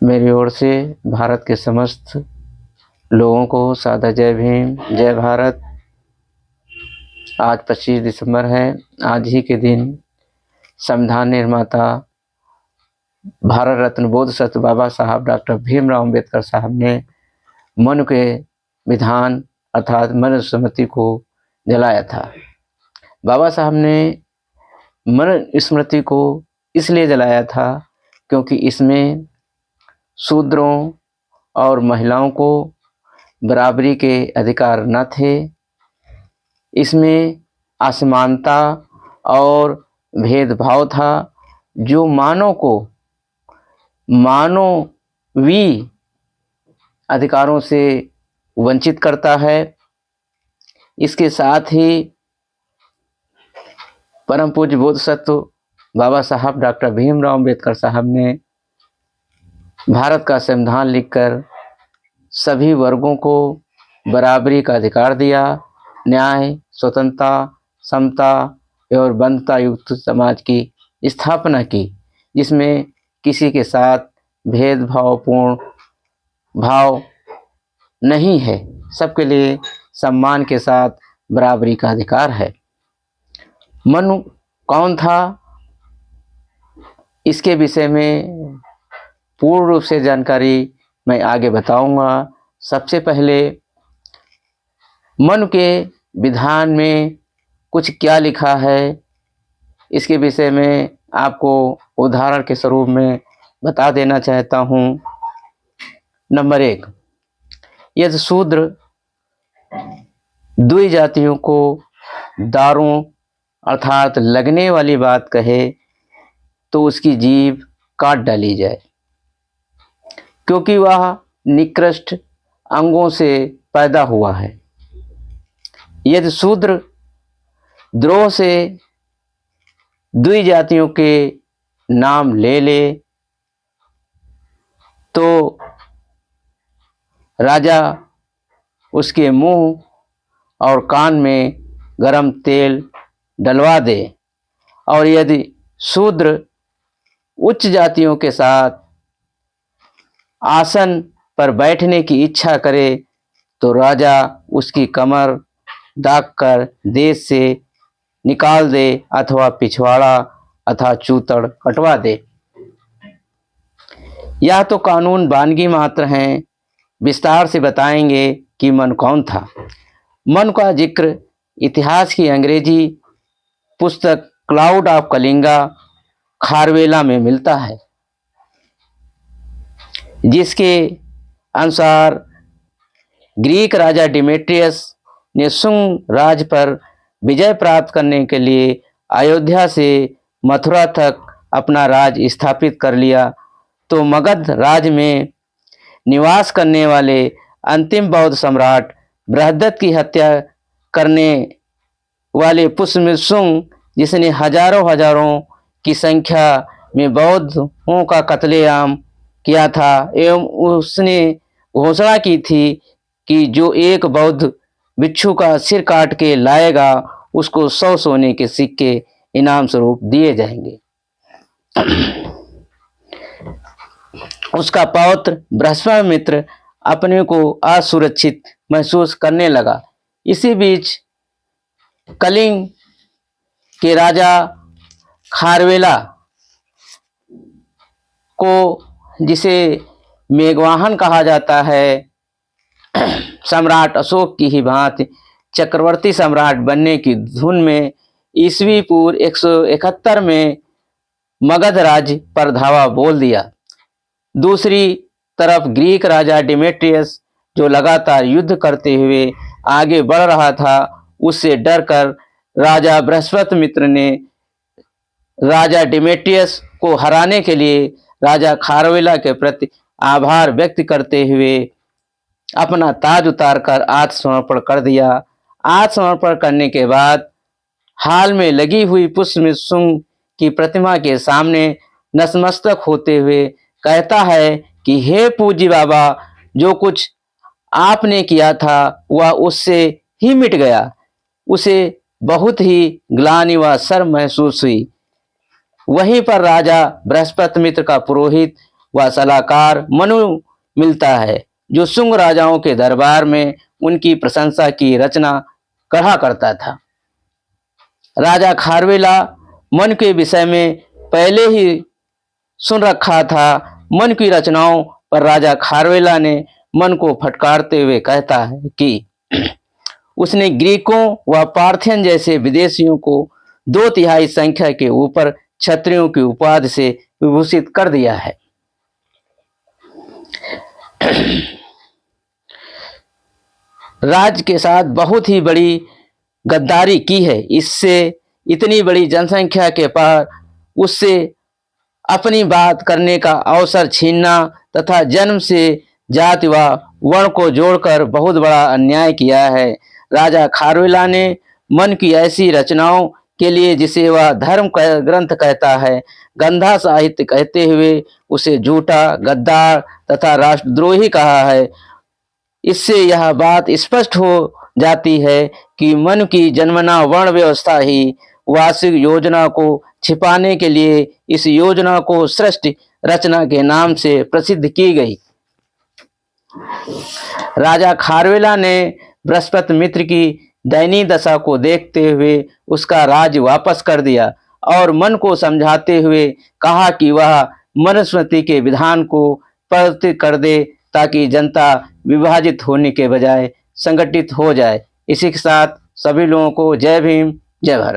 मेरी ओर से भारत के समस्त लोगों को सादा जय भीम, जय भारत। आज 25 दिसंबर है। आज ही के दिन संविधान निर्माता भारत रत्न बोधिसत्व बाबा साहब डॉक्टर भीमराव अम्बेडकर साहब ने मनु के विधान अर्थात मनुस्मृति को जलाया था। बाबा साहब ने मनुस्मृति को इसलिए जलाया था क्योंकि इसमें शूद्रों और महिलाओं को बराबरी के अधिकार न थे। इसमें असमानता और भेदभाव था जो मानव को मानवीय अधिकारों से वंचित करता है। इसके साथ ही परम पूज्य बोधिसत्व बाबा साहब डॉक्टर भीमराव अम्बेडकर साहब ने भारत का संविधान लिखकर सभी वर्गों को बराबरी का अधिकार दिया, न्याय, स्वतंत्रता, समता और बंधुता युक्त समाज की स्थापना की, जिसमें किसी के साथ भेदभावपूर्ण भाव नहीं है, सबके लिए सम्मान के साथ बराबरी का अधिकार है। मनु कौन था, इसके विषय में पूर्ण रूप से जानकारी मैं आगे बताऊंगा। सबसे पहले मनु के विधान में कुछ क्या लिखा है, इसके विषय में आपको उदाहरण के स्वरूप में बता देना चाहता हूँ। नंबर 1, यदि शूद्र दुई जातियों को दारों अर्थात लगने वाली बात कहे तो उसकी जीभ काट डाली जाए, क्योंकि वह निकृष्ट अंगों से पैदा हुआ है। यदि शूद्र द्रोह से दुई जातियों के नाम ले ले तो राजा उसके मुंह और कान में गरम तेल डलवा दे, और यदि शूद्र उच्च जातियों के साथ आसन पर बैठने की इच्छा करे तो राजा उसकी कमर दागकर देश से निकाल दे अथवा पिछवाड़ा अथवा चूतड़ कटवा दे। यह तो कानून वानगी मात्र हैं। विस्तार से बताएंगे कि मन कौन था। मन का जिक्र इतिहास की अंग्रेजी पुस्तक क्लाउड ऑफ कलिंगा खारवेला में मिलता है, जिसके अनुसार ग्रीक राजा डिमेट्रियस ने शुंग राज पर विजय प्राप्त करने के लिए अयोध्या से मथुरा तक अपना राज स्थापित कर लिया, तो मगध राज में निवास करने वाले अंतिम बौद्ध सम्राट बृहद्रथ की हत्या करने वाले पुष्यमिशुंग, जिसने हजारों की संख्या में बौद्धों का कत्लेआम किया था एवं उसने घोषणा की थी कि जो एक बौद्ध भिक्षु का सिर काट के लाएगा उसको 100 सोने के सिक्के इनाम स्वरूप दिए जाएंगे। उसका पौत्र बृहस्पति अपने को असुरक्षित महसूस करने लगा। इसी बीच कलिंग के राजा खारवेला को, जिसे मेघवाहन कहा जाता है, सम्राट अशोक की ही भांति चक्रवर्ती सम्राट बनने की धुन में ईस्वी पूर्व 171 में मगध राज्य पर धावा बोल दिया। दूसरी तरफ ग्रीक राजा डिमेट्रियस, जो लगातार युद्ध करते हुए आगे बढ़ रहा था, उससे डरकर राजा बृहस्पति ने राजा डिमेट्रियस को हराने के लिए राजा खारवेला के प्रति आभार व्यक्त करते हुए अपना ताज उतारकर आत्मसमर्पण कर दिया। आत्मसमर्पण करने के बाद हाल में लगी हुई पुष्यमिशुंग की प्रतिमा के सामने नतमस्तक होते हुए कहता है कि हे पूज्य बाबा, जो कुछ आपने किया था वह उससे ही मिट गया। उसे बहुत ही ग्लानि व शर्म महसूस हुई। वहीं पर राजा बृहस्पति का पुरोहित व सलाहकार मनु मिलता है, जो शुंग राजाओं के दरबार में उनकी प्रशंसा की रचना कहा करता था। राजा खारवेला मन के विषय में पहले ही सुन रखा था। मन की रचनाओं पर राजा खारवेला ने मन को फटकारते हुए कहता है कि उसने ग्रीकों व पार्थियन जैसे विदेशियों को 2/3 संख्या के ऊपर क्षत्रियों की उपाधि से विभूषित कर दिया है। राज के साथ बहुत ही बड़ी गद्दारी की है। इससे इतनी बड़ी जनसंख्या के पार उससे अपनी बात करने का अवसर छीनना तथा जन्म से जाति व वर्ण को जोड़कर बहुत बड़ा अन्याय किया है। राजा खारवेला ने मन की ऐसी रचनाओं के लिए, जिसे वह धर्म ग्रंथ कहता है, गंधा साहित्य कहते हुए उसे झूठा, गद्दार तथा राष्ट्रद्रोही कहा है। इससे यह बात स्पष्ट हो जाती है कि मन की जन्मना वर्ण व्यवस्था ही वार्षिक योजना को छिपाने के लिए इस योजना को सृष्टि रचना के नाम से प्रसिद्ध की गई। राजा खारवेला ने बृहस्पति मित्र की दयनीय दशा को देखते हुए उसका राज्य वापस कर दिया और मन को समझाते हुए कहा कि वह मनुस्मृति के विधान को परिवर्तित कर दे, ताकि जनता विभाजित होने के बजाय संगठित हो जाए। इसी के साथ सभी लोगों को जय भीम, जय भारत।